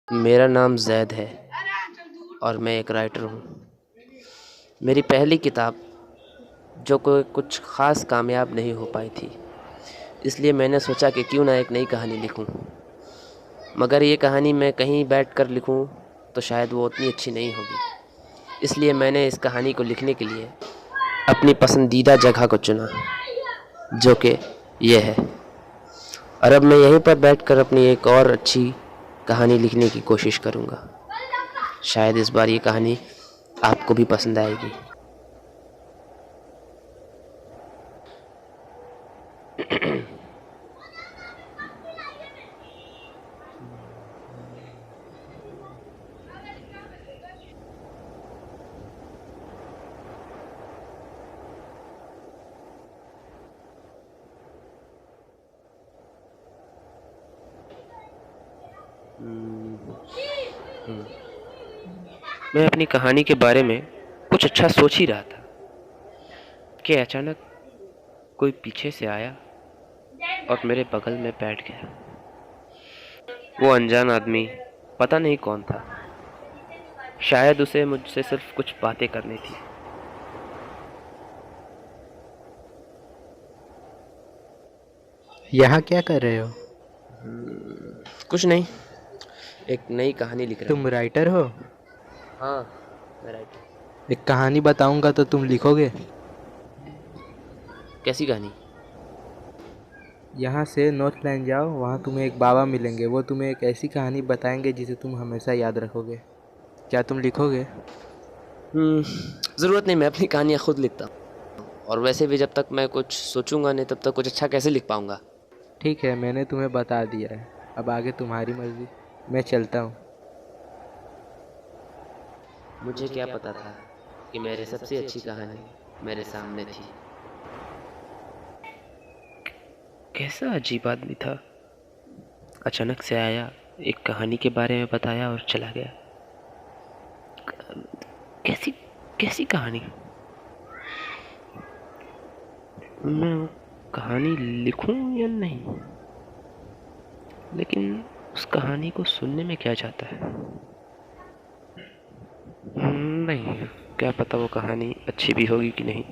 मेरा नाम ज़ैद है और मैं एक राइटर हूँ। मेरी पहली किताब जो कोई कुछ ख़ास कामयाब नहीं हो पाई थी, इसलिए मैंने सोचा कि क्यों ना एक नई कहानी लिखूँ। मगर ये कहानी मैं कहीं बैठकर लिखूँ तो शायद वो उतनी अच्छी नहीं होगी। इसलिए मैंने इस कहानी को लिखने के लिए अपनी पसंदीदा जगह को चुना, जो कि ये है। और अब मैं यहीं पर बैठकर अपनी एक और अच्छी कहानी लिखने की कोशिश करूँगा। शायद इस बार ये कहानी आपको भी पसंद आएगी। मैं अपनी कहानी के बारे में कुछ अच्छा सोच ही रहा था कि अचानक कोई पीछे से आया और मेरे बगल में बैठ गया। वो अनजान आदमी पता नहीं कौन था। शायद उसे मुझसे सिर्फ कुछ बातें करनी थी। यहाँ क्या कर रहे हो? कुछ नहीं, एक नई कहानी लिख रहा हूँ। तुम राइटर हो? हाँ, मैं राइटर। एक कहानी बताऊंगा तो तुम लिखोगे? कैसी कहानी? यहाँ से नॉर्थ लाइन जाओ, वहाँ तुम्हें एक बाबा मिलेंगे। वो तुम्हें एक ऐसी कहानी बताएंगे जिसे तुम हमेशा याद रखोगे। क्या तुम लिखोगे? ज़रूरत नहीं, मैं अपनी कहानियाँ खुद लिखता हूँ। और वैसे भी जब तक मैं कुछ सोचूंगा नहीं तब तक कुछ अच्छा कैसे लिख पाऊँगा। ठीक है, मैंने तुम्हें बता दिया है। अब आगे तुम्हारी मर्जी। मैं चलता हूँ। मुझे क्या पता था कि मेरी सबसे अच्छी कहानी मेरे सामने थी। कैसा अजीब आदमी था। अचानक से आया, एक कहानी के बारे में बताया और चला गया। कैसी कैसी कहानी? मैं वो कहानी लिखूं या नहीं? लेकिन उस कहानी को सुनने में क्या जाता है? नहीं, क्या पता वो कहानी अच्छी भी होगी कि नहीं।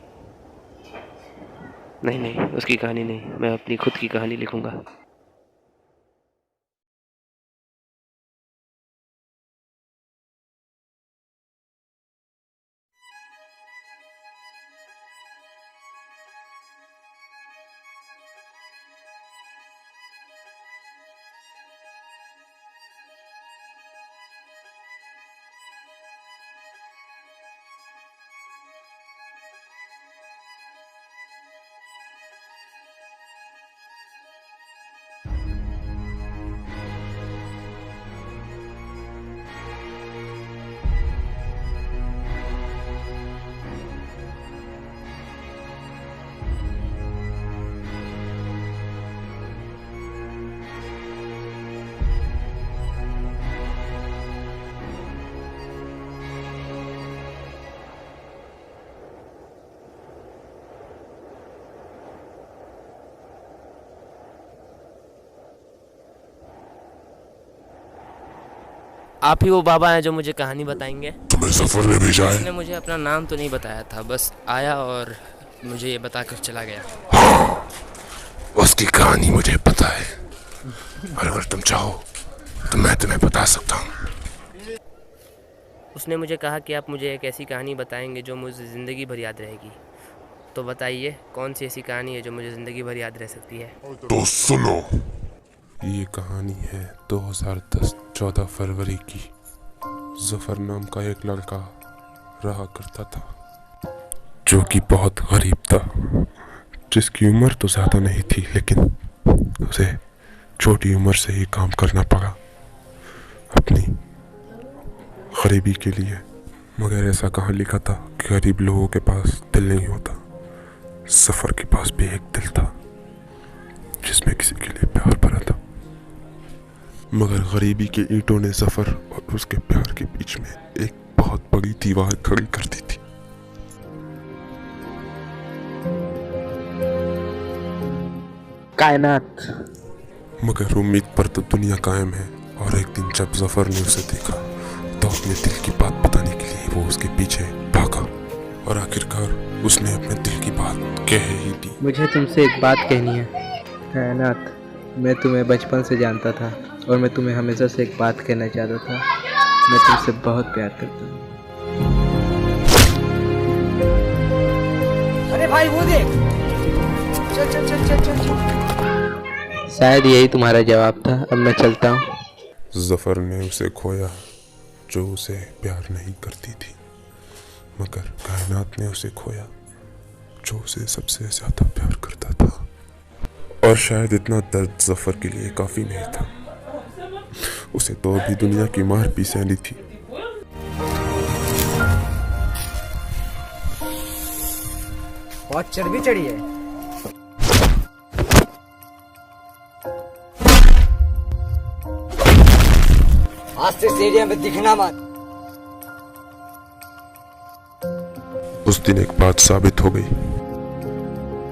नहीं नहीं, उसकी कहानी नहीं, मैं अपनी खुद की कहानी लिखूंगा। आप ही वो बाबा हैं जो मुझे कहानी बताएंगे? तुम्हें सफर ने भेजा है? उसने मुझे अपना नाम तो नहीं बताया था, बस आया और मुझे ये बताकर चला गया। हाँ, उसकी कहानी मुझे पता है और अगर तुम चाहो तो मैं तुम्हें बता सकता हूँ। उसने मुझे कहा कि आप मुझे एक ऐसी कहानी बताएंगे जो मुझे ज़िंदगी भर याद रहेगी। तो बताइए, कौन सी ऐसी कहानी है जो मुझे ज़िंदगी भर याद रह सकती है? तो सुनो, ये कहानी है 2010 14 फरवरी की। जफर नाम का एक लड़का रहा करता था जो कि बहुत गरीब था, जिसकी उम्र तो ज़्यादा नहीं थी, लेकिन उसे छोटी उम्र से ही काम करना पड़ा अपनी गरीबी के लिए। मगर ऐसा कहाँ लिखा था कि गरीब लोगों के पास दिल नहीं होता। सफ़र के पास भी एक दिल था जिसमें किसी के लिए प्यार भरा था, मगर गरीबी के ईंटों ने सफ़र और उसके प्यार के बीच में एक बहुत बड़ी दीवार खड़ी कर दी थी। कायनात। मगर उम्मीद पर तो दुनिया कायम है और एक दिन जब जफर ने उसे देखा तो अपने दिल की बात बताने के लिए वो उसके पीछे भागा और आखिरकार उसने अपने दिल की बात कह ही दी। मुझे तुमसे एक बात कहनी है कायनात। मैं तुम्हें बचपन से जानता था और मैं तुम्हें हमेशा से एक बात कहना चाहता था। मैं तुमसे बहुत प्यार करता हूँ। अरे भाई वो देख, चल चल चल चल चल चल। शायद यही तुम्हारा जवाब था। अब मैं चलता हूँ। जफर ने उसे खोया जो उसे प्यार नहीं करती थी, मगर कायनात ने उसे खोया जो उसे सबसे ज्यादा प्यार करता था। और शायद इतना दर्द जफर के लिए काफी नहीं था। उसे तो अभी दुनिया की मार भी सहनी थी। बहुत चर्बी चढ़ी है। आज से स्टेडियम में दिखना मत। उस दिन एक बात साबित हो गई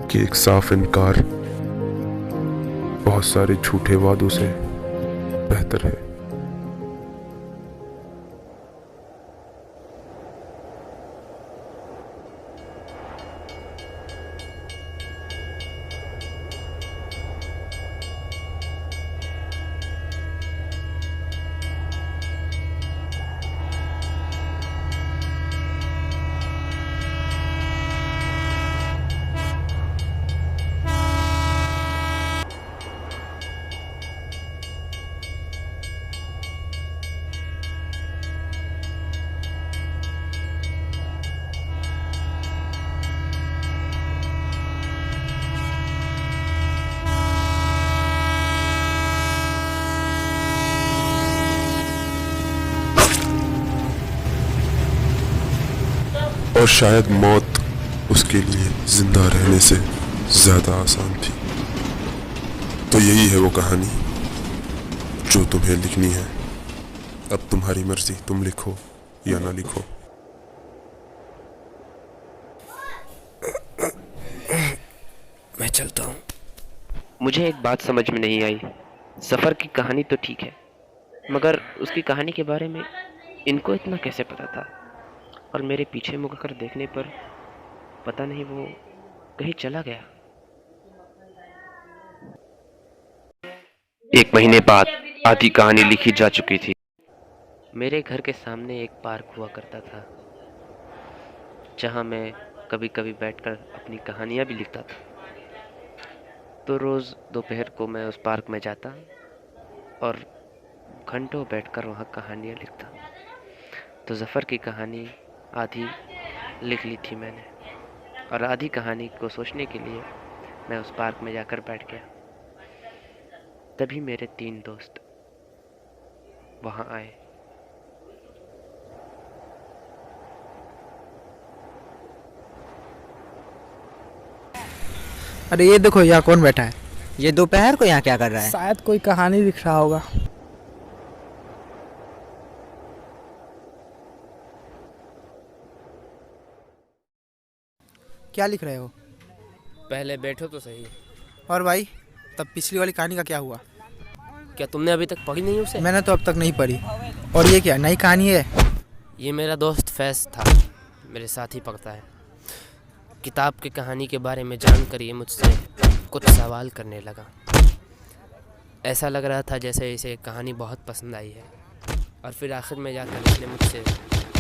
कि एक साफ इनकार बहुत सारे झूठे वादों से बेहतर है। और शायद मौत उसके लिए जिंदा रहने से ज्यादा आसान थी। तो यही है वो कहानी जो तुम्हें लिखनी है। अब तुम्हारी मर्जी, तुम लिखो या ना लिखो। मैं चलता हूँ। मुझे एक बात समझ में नहीं आई। सफ़र की कहानी तो ठीक है, मगर उसकी कहानी के बारे में इनको इतना कैसे पता था? और मेरे पीछे मुड़ कर देखने पर पता नहीं वो कहीं चला गया। 1 महीने बाद आधी कहानी लिखी जा चुकी थी। मेरे घर के सामने एक पार्क हुआ करता था, जहाँ मैं कभी कभी बैठकर अपनी कहानियाँ भी लिखता था। तो रोज़ दोपहर को मैं उस पार्क में जाता और घंटों बैठकर वहाँ कहानियाँ लिखता। तो ज़फ़र की कहानी आधी लिख ली थी मैंने, और आधी कहानी को सोचने के लिए मैं उस पार्क में जाकर बैठ गया। तभी मेरे 3 दोस्त वहाँ आए। अरे ये देखो, यहाँ कौन बैठा है? ये दोपहर को यहाँ क्या कर रहा है? शायद कोई कहानी लिख रहा होगा। क्या लिख रहे हो? पहले बैठो तो सही। और भाई, तब पिछली वाली कहानी का क्या हुआ? क्या तुमने अभी तक पढ़ी नहीं उसे? मैंने तो अब तक नहीं पढ़ी। और ये क्या नई कहानी है? ये मेरा दोस्त फैज़ था, मेरे साथ ही पढ़ता है। किताब की कहानी के बारे में जानकर ये मुझसे कुछ सवाल करने लगा। ऐसा लग रहा था जैसे इसे कहानी बहुत पसंद आई है। और फिर आखिर में जाकर इसने मुझसे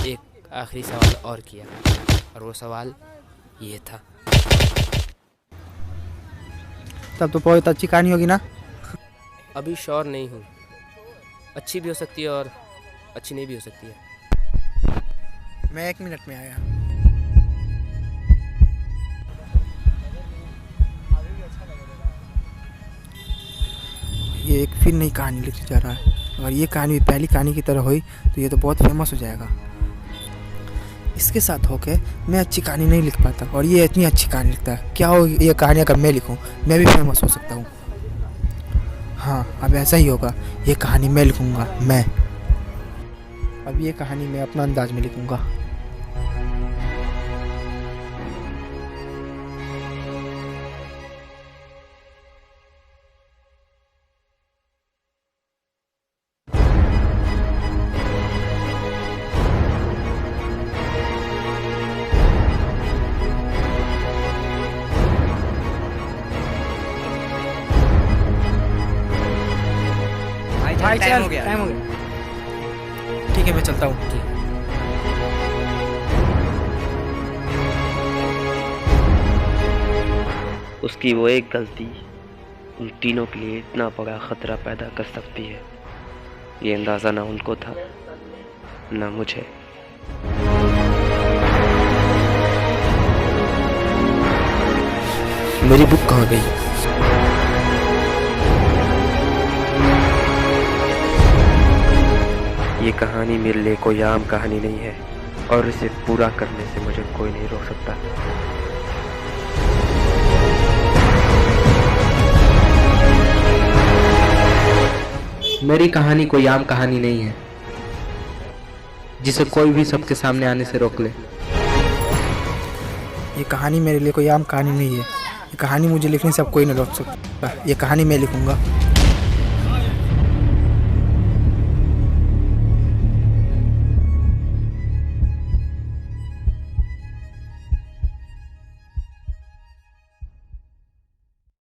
एक आखिरी सवाल और किया, और वो सवाल ये था। तब तो बहुत अच्छी कहानी होगी ना? अभी श्योर नहीं हूँ, अच्छी भी हो सकती है और अच्छी नहीं भी हो सकती है। मैं 1 मिनट में आया। ये एक फिर नई कहानी लिखने जा रहा है। अगर ये कहानी पहली कहानी की तरह हुई तो ये तो बहुत फेमस हो जाएगा। इसके साथ होके मैं अच्छी कहानी नहीं लिख पाता, और ये इतनी अच्छी कहानी लिखता है। क्या हो, ये कहानी अगर मैं लिखूं मैं भी फेमस हो सकता हूँ। हाँ, अब ऐसा ही होगा। ये कहानी मैं लिखूंगा, मैं। अब ये कहानी मैं अपना अंदाज में लिखूंगा। भाई टाइम चल, हो गया। टाइम हो गया। ठीक है मैं चलता हूँ। उसकी वो एक गलती उन तीनों के लिए इतना बड़ा खतरा पैदा कर सकती है, ये अंदाज़ा ना उनको था ना मुझे। मेरी बुक कहाँ गई? ये कहानी मेरे लिए कोई आम कहानी नहीं है और इसे पूरा करने से मुझे कोई नहीं रोक सकता। मेरी कहानी कोई आम कहानी नहीं है जिसे कोई भी सबके सामने आने से रोक ले। ये कहानी मेरे लिए कोई आम कहानी नहीं है। ये कहानी मुझे लिखने से अब कोई नहीं रोक सकता। ये कहानी मैं लिखूंगा।